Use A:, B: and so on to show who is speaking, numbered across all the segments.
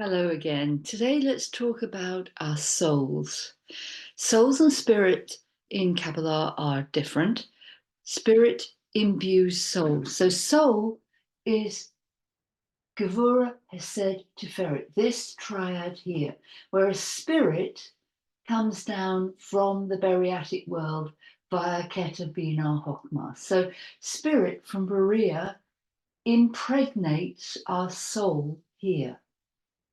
A: Hello again. Today, let's talk about our souls. Souls and spirit in Kabbalah are different. Spirit imbues soul. So, soul is Gevura, Hesed, Tiferet, this triad here, whereas spirit comes down from the Beriatic world via Keter, Bina, Chokmah. So, spirit from Berea impregnates our soul here.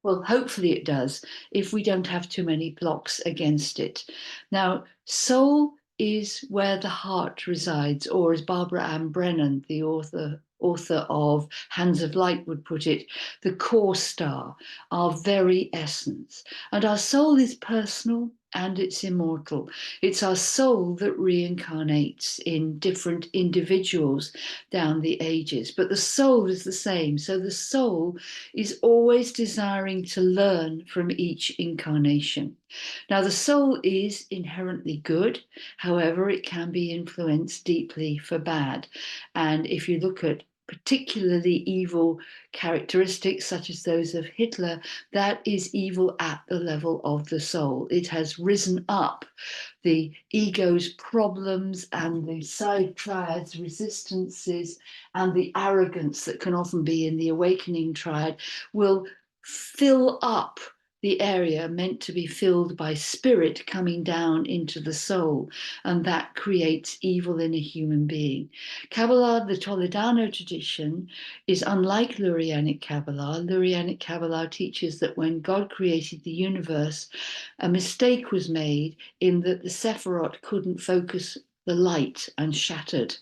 A: Well, hopefully it does, if we don't have too many blocks against it. Now, soul is where the heart resides, or as Barbara Ann Brennan, the author of Hands of Light, would put it, the core star, our very essence. And our soul is personal and it's immortal. It's our soul that reincarnates in different individuals down the ages, but the soul is the same. So the soul is always desiring to learn from each incarnation. Now, the soul is inherently good, however, it can be influenced deeply for bad. And if you look at particularly evil characteristics, such as those of Hitler, that is evil at the level of the soul. It has risen up the ego's problems and the side triads, resistances, and the arrogance that can often be in the awakening triad will fill up the area meant to be filled by spirit coming down into the soul, and that creates evil in a human being. Kabbalah, the Toledano tradition, is unlike Lurianic Kabbalah. Lurianic Kabbalah teaches that when God created the universe, a mistake was made in that the Sephirot couldn't focus the light and shattered.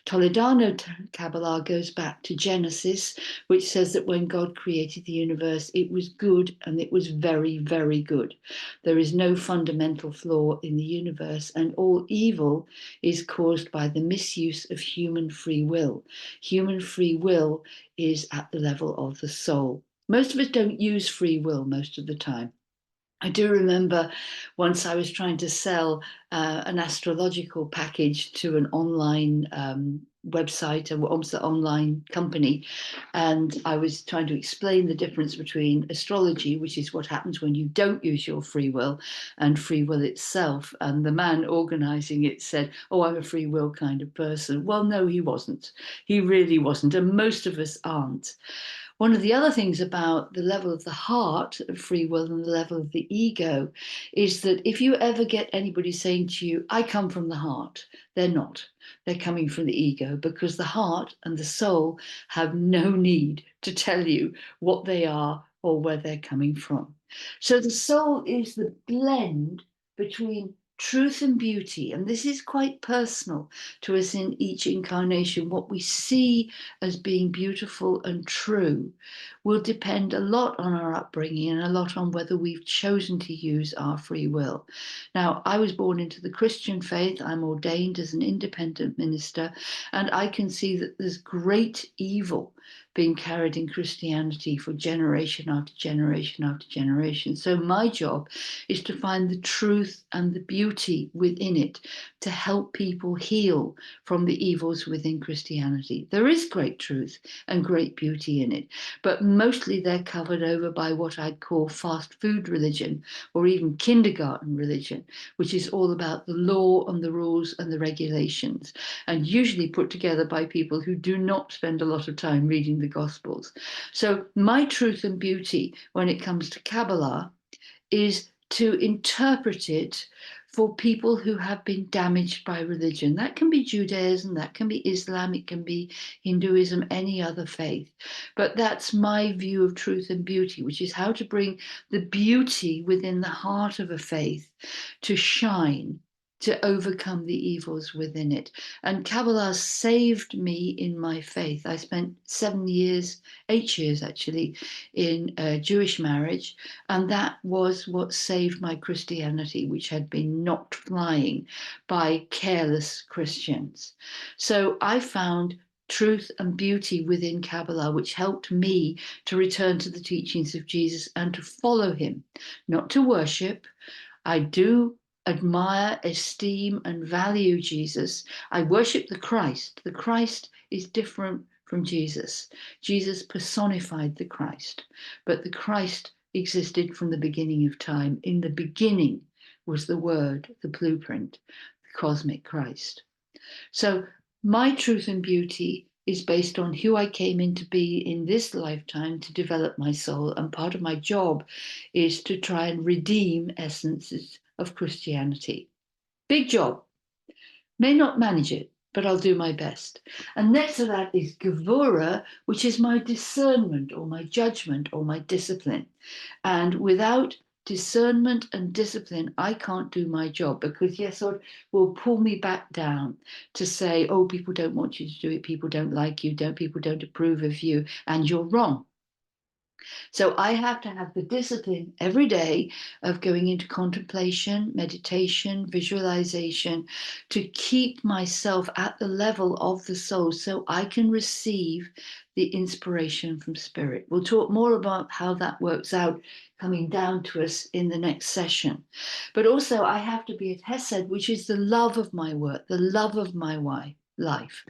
A: Toledano Kabbalah goes back to Genesis, which says that when God created the universe, it was good and it was very, very good. There is no fundamental flaw in the universe, and all evil is caused by the misuse of human free will. Human free will is at the level of the soul. Most of us don't use free will most of the time. I do remember once I was trying to sell an astrological package to an online website, almost an online company, and I was trying to explain the difference between astrology, which is what happens when you don't use your free will, and free will itself. And the man organizing it said, "Oh, I'm a free will kind of person." Well, no, he wasn't. He really wasn't, and most of us aren't. One of the other things about the level of the heart of free will and the level of the ego is that if you ever get anybody saying to you, "I come from the heart," they're not. They're coming from the ego, because the heart and the soul have no need to tell you what they are or where they're coming from. So the soul is the blend between truth and beauty. And this is quite personal to us in each incarnation. What we see as being beautiful and true will depend a lot on our upbringing and a lot on whether we've chosen to use our free will. Now, I was born into the Christian faith. I'm ordained as an independent minister, and I can see that there's great evil being carried in Christianity for generation after generation after generation. So my job is to find the truth and the beauty within it, to help people heal from the evils within Christianity. There is great truth and great beauty in it, but mostly they're covered over by what I'd call fast food religion, or even kindergarten religion, which is all about the law and the rules and the regulations, and usually put together by people who do not spend a lot of time reading the Gospels. So my truth and beauty when it comes to Kabbalah is to interpret it for people who have been damaged by religion. That can be Judaism, that can be Islam, it can be Hinduism, any other faith. But that's my view of truth and beauty, which is how to bring the beauty within the heart of a faith to shine, to overcome the evils within it. And Kabbalah saved me in my faith. I spent 7 years, 8 years actually, in a Jewish marriage, and that was what saved my Christianity, which had been knocked flying by careless Christians. So I found truth and beauty within Kabbalah, which helped me to return to the teachings of Jesus and to follow him, not to worship. I do admire, esteem, and value Jesus. I worship the Christ. The Christ is different from Jesus. Jesus personified the Christ, but the Christ existed from the beginning of time. In the beginning was the Word, the blueprint, the cosmic Christ. So my truth and beauty is based on who I came in to be in this lifetime to develop my soul. And part of my job is to try and redeem essences of Christianity. Big job. May not manage it, but I'll do my best. And next to that is Gevura, which is my discernment or my judgment or my discipline. And without discernment and discipline, I can't do my job, because Yesod will pull me back down to say, oh, people don't want you to do it, people don't like you, people don't approve of you, and you're wrong. So I have to have the discipline every day of going into contemplation, meditation, visualization, to keep myself at the level of the soul so I can receive the inspiration from spirit. We'll talk more about how that works out coming down to us in the next session. But also I have to be at Hesed, which is the love of my work, the love of my life,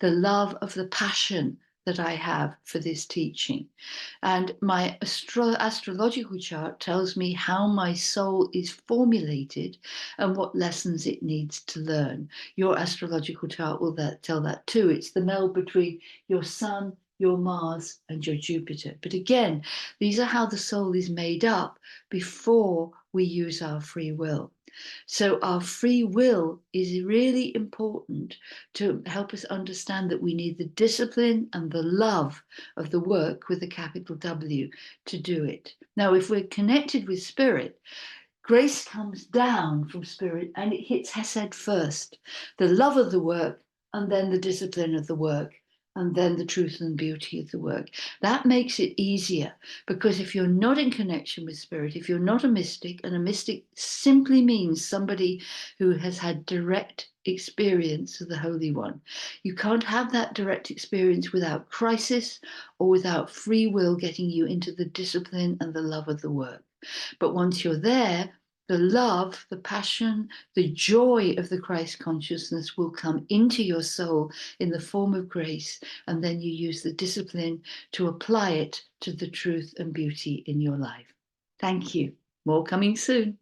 A: the love of the passion that I have for this teaching. And my astrological chart tells me how my soul is formulated and what lessons it needs to learn. Your astrological chart will tell that too. It's the meld between your Sun, your Mars, and your Jupiter. But again, these are how the soul is made up before we use our free will. So our free will is really important to help us understand that we need the discipline and the love of the work with a capital W to do it. Now, if we're connected with spirit, grace comes down from spirit and it hits Hesed first, the love of the work, and then the discipline of the work, and then the truth and beauty of the work. That makes it easier, because if you're not in connection with spirit, if you're not a mystic, and a mystic simply means somebody who has had direct experience of the Holy One, you can't have that direct experience without crisis or without free will getting you into the discipline and the love of the work. But once you're there, the love, the passion, the joy of the Christ consciousness will come into your soul in the form of grace, and then you use the discipline to apply it to the truth and beauty in your life. Thank you. More coming soon.